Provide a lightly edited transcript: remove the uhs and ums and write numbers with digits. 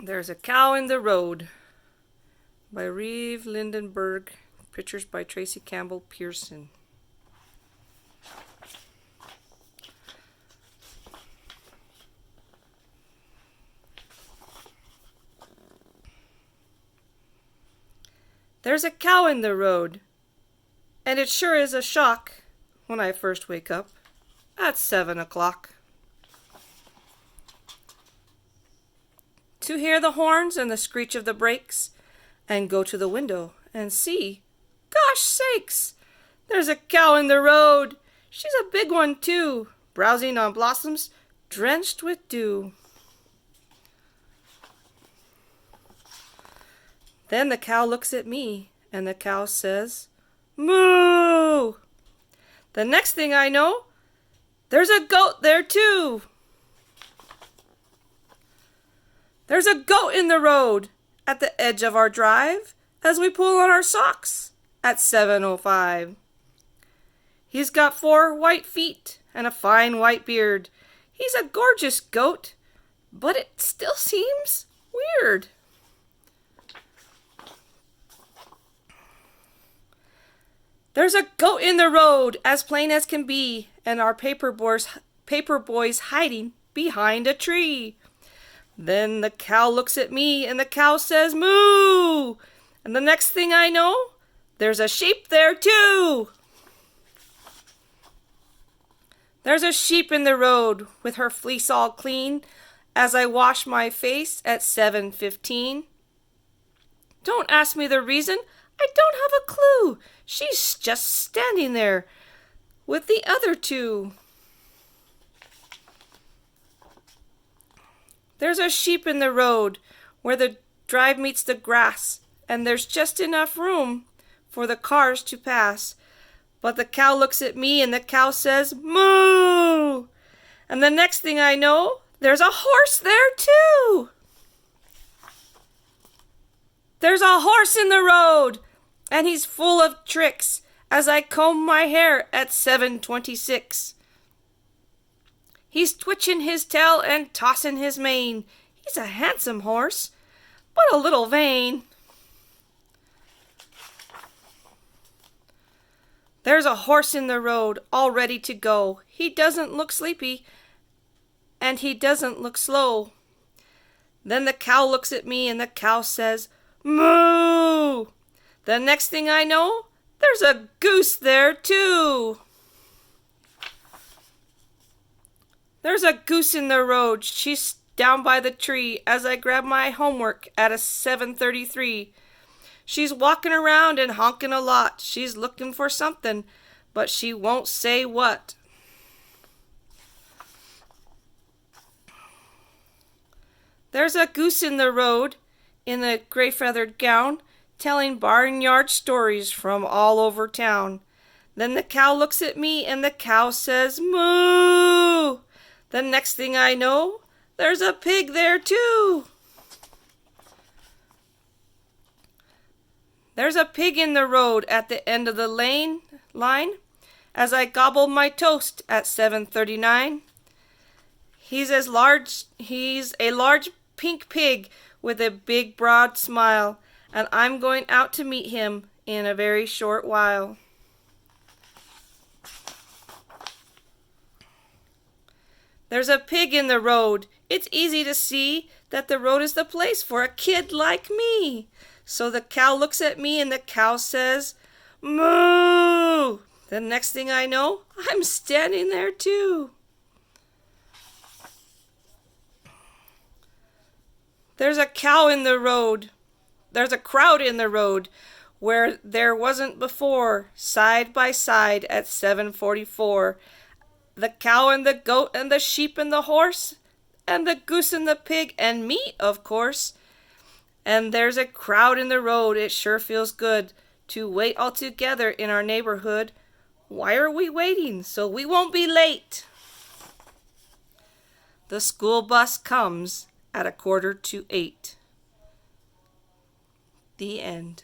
There's a Cow in the Road by Reeve, Lindbergh. Pictures by Tracy Campbell Pearson. There's a cow in the road, and it sure is a shock when I first wake up at 7 o'clock. To hear the horns and the screech of the brakes, and go to the window and see, gosh sakes, there's a cow in the road. She's a big one too, browsing on blossoms drenched with dew. Then the cow looks at me, and the cow says, moo! The next thing I know, there's a goat there too. There's a goat in the road at the edge of our drive as we pull on our socks at 7:05. He's got 4 white feet and a fine white beard. He's a gorgeous goat, but it still seems weird. There's a goat in the road, as plain as can be, and our paper boy's hiding behind a tree. Then the cow looks at me, and the cow says, moo! And the next thing I know, there's a sheep there too. There's a sheep in the road with her fleece all clean as I wash my face at 7:15. Don't ask me the reason. I don't have a clue. She's just standing there with the other 2. There's a sheep in the road where the drive meets the grass, and there's just enough room for the cars to pass. But the cow looks at me, and the cow says, moo! And the next thing I know, there's a horse there too. There's a horse in the road, and he's full of tricks as I comb my hair at 7:26. He's twitching his tail and tossing his mane. He's a handsome horse, but a little vain. There's a horse in the road, all ready to go. He doesn't look sleepy, and he doesn't look slow. Then the cow looks at me, and the cow says, moo! The next thing I know, there's a goose there too. There's a goose in the road. She's down by the tree as I grab my homework at a 7:33. She's walking around and honking a lot. She's looking for something, but she won't say what. There's a goose in the road in a gray feathered gown, telling barnyard stories from all over town. Then the cow looks at me, and the cow says, moo! The next thing I know, there's a pig there too. There's a pig in the road at the end of the line as I gobble my toast at 7:39. He's a large pink pig with a big broad smile, and I'm going out to meet him in a very short while. There's a pig in the road. It's easy to see that the road is the place for a kid like me. So the cow looks at me, and the cow says, moo! The next thing I know, I'm standing there too. There's a cow in the road. There's a crowd in the road where there wasn't before, side by side at 7:44. The cow and the goat and the sheep and the horse and the goose and the pig and me, of course. And there's a crowd in the road. It sure feels good to wait all together in our neighborhood. Why are we waiting? So we won't be late. The school bus comes at 7:45. The end.